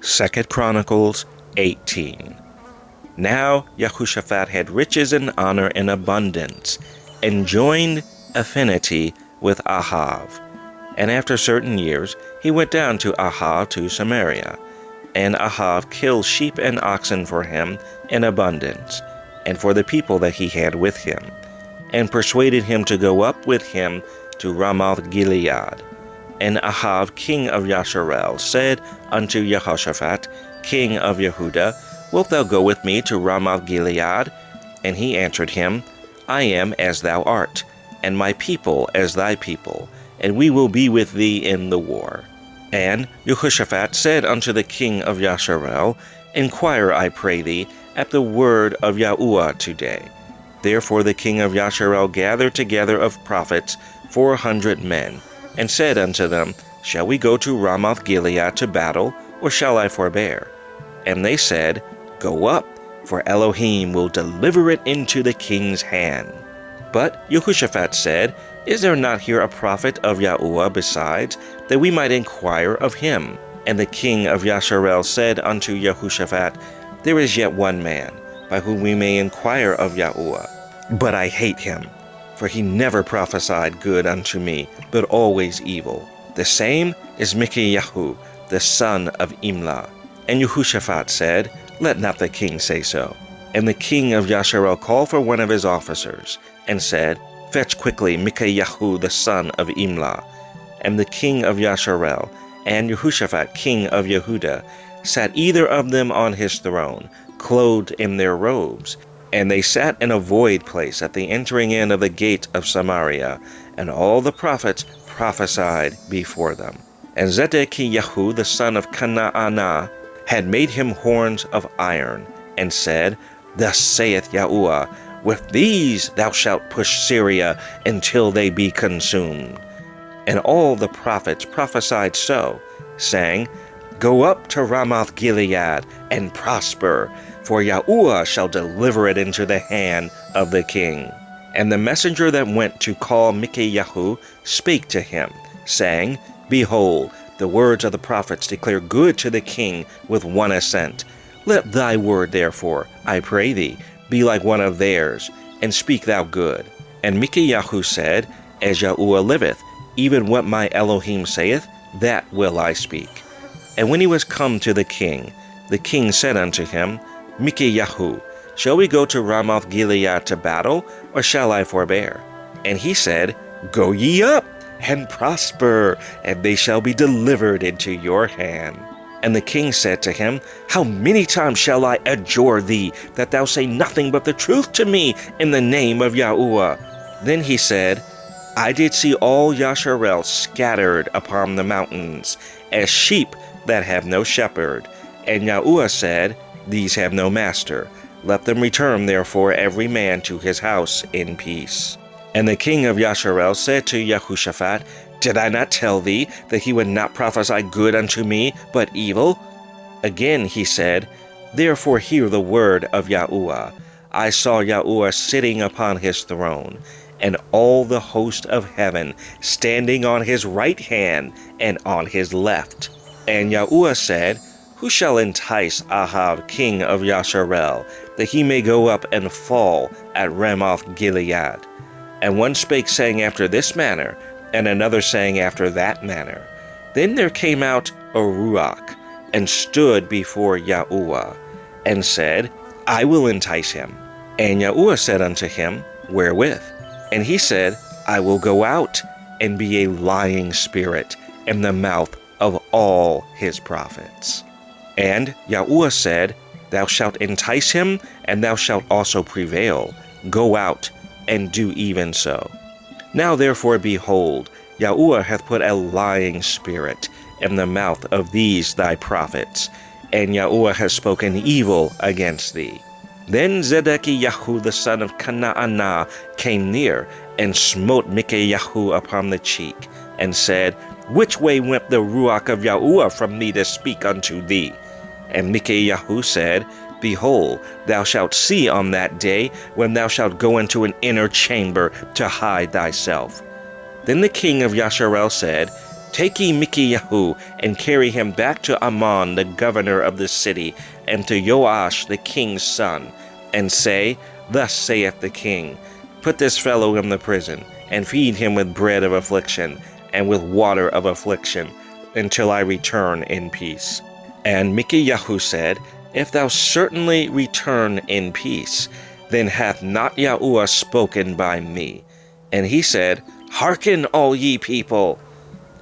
2 Chronicles 18. Now Yahusha had riches and honor in abundance, and joined affinity with Ahav. And after certain years he went down to Ahav to Samaria. And Ahav killed sheep and oxen for him in abundance, and for the people that he had with him, and persuaded him to go up with him to Ramoth Gilead. And Ahav king of Yasharel said unto Jehoshaphat king of Yehuda, Wilt thou go with me to Ramoth Gilead? And he answered him, I am as thou art, and my people as thy people, and we will be with thee in the war. And Jehoshaphat said unto the king of Yasharel, Inquire, I pray thee, at the word of Yahuwah today. Therefore the king of Yasharel gathered together of prophets 400 men, and said unto them, Shall we go to Ramoth Gilead to battle, or shall I forbear? And they said, Go up, for Elohim will deliver it into the king's hand. But Jehoshaphat said, Is there not here a prophet of Yahuwah besides, that we might inquire of him? And the king of Yasharel said unto Jehoshaphat, There is yet one man, by whom we may inquire of Yahuwah. But I hate him, for he never prophesied good unto me, but always evil. The same is Micaiah, the son of Imlah. And Jehoshaphat said, Let not the king say so. And the king of Yasharel called for one of his officers, and said, Fetch quickly Micaiah the son of Imlah. And the king of Yasharel, and Jehoshaphat king of Yehuda, sat either of them on his throne, clothed in their robes. And they sat in a void place at the entering in of the gate of Samaria, and all the prophets prophesied before them. And Zedekiah the son of Kenaanah had made him horns of iron, and said, Thus saith Yahuwah, With these thou shalt push Syria until they be consumed. And all the prophets prophesied so, saying, Go up to Ramoth Gilead, and prosper, for Yahuwah shall deliver it into the hand of the king. And the messenger that went to call Micaiah spake to him, saying, Behold, the words of the prophets declare good to the king with one assent. Let thy word, therefore, I pray thee, be like one of theirs, and speak thou good. And Micaiah said, As Yahuwah liveth, even what my Elohim saith, that will I speak. And when he was come to the king said unto him, Micaiah, shall we go to Ramoth Gilead to battle, or shall I forbear? And he said, Go ye up, and prosper, and they shall be delivered into your hand. And the king said to him, How many times shall I adjure thee, that thou say nothing but the truth to me in the name of Yahuwah? Then he said, I did see all Yasharel scattered upon the mountains, as sheep that have no shepherd. And Yahuwah said, These have no master. Let them return therefore every man to his house in peace. And the king of Yasharel said to Jehoshaphat, Did I not tell thee that he would not prophesy good unto me, but evil? Again he said, Therefore hear the word of Yahuwah. I saw Yahuwah sitting upon his throne, and all the host of heaven standing on his right hand and on his left. And Yahuwah said, Who shall entice Ahav king of Yasharel, that he may go up and fall at Ramoth Gilead? And one spake, saying after this manner, and another saying after that manner. Then there came out a Ruach, and stood before Yahuwah, and said, I will entice him. And Yahuwah said unto him, Wherewith? And he said, I will go out, and be a lying spirit in the mouth of all his prophets. And Yahuwah said, Thou shalt entice him, and thou shalt also prevail. Go out, and do even so. Now therefore, behold, Yahuwah hath put a lying spirit in the mouth of these thy prophets, and Yahuwah has spoken evil against thee. Then Zedekiah the son of Kenaanah came near, and smote Micaiah upon the cheek, and said, Which way went the Ruach of Yahuwah from me to speak unto thee? And Micaiah said, Behold, thou shalt see on that day, when thou shalt go into an inner chamber to hide thyself. Then the king of Yasharel said, Take ye Mikiyahu, and carry him back to Ammon the governor of the city, and to Joash the king's son, and say, Thus saith the king, Put this fellow in the prison, and feed him with bread of affliction, and with water of affliction, until I return in peace. And Mikiyahu said, If thou certainly return in peace, then hath not Yahuwah spoken by me. And he said, Hearken, all ye people.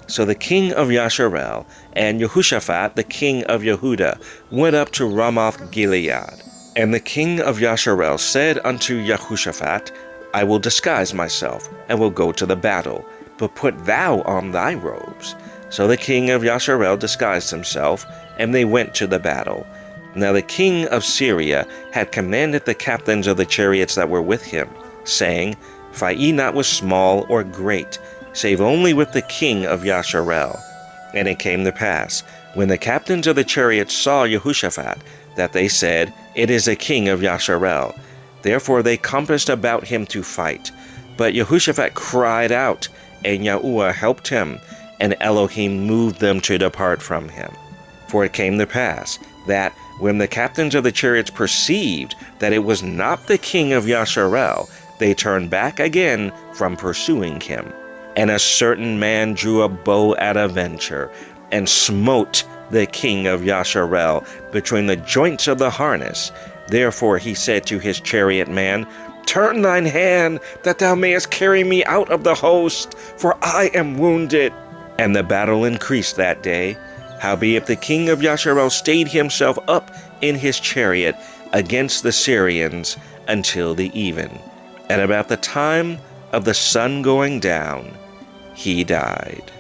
So the king of Yasharel and Jehoshaphat the king of Yehuda went up to Ramoth Gilead. And the king of Yasharel said unto Jehoshaphat, I will disguise myself, and will go to the battle, but put thou on thy robes. So the king of Yasharel disguised himself, and they went to the battle. Now the king of Syria had commanded the captains of the chariots that were with him, saying, Fight ye not with small or great, save only with the king of Yasharel. And it came to pass, when the captains of the chariots saw Jehoshaphat, that they said, It is a king of Yasharel. Therefore they compassed about him to fight. But Jehoshaphat cried out, and Yahuwah helped him, and Elohim moved them to depart from him. For it came to pass, that when the captains of the chariots perceived that it was not the king of Yasharel, they turned back again from pursuing him. And a certain man drew a bow at a venture, and smote the king of Yasharel between the joints of the harness. Therefore he said to his chariot man, Turn thine hand, that thou mayest carry me out of the host, for I am wounded. And the battle increased that day. Howbeit the king of Yasharel stayed himself up in his chariot against the Syrians until the even. And about the time of the sun going down, he died.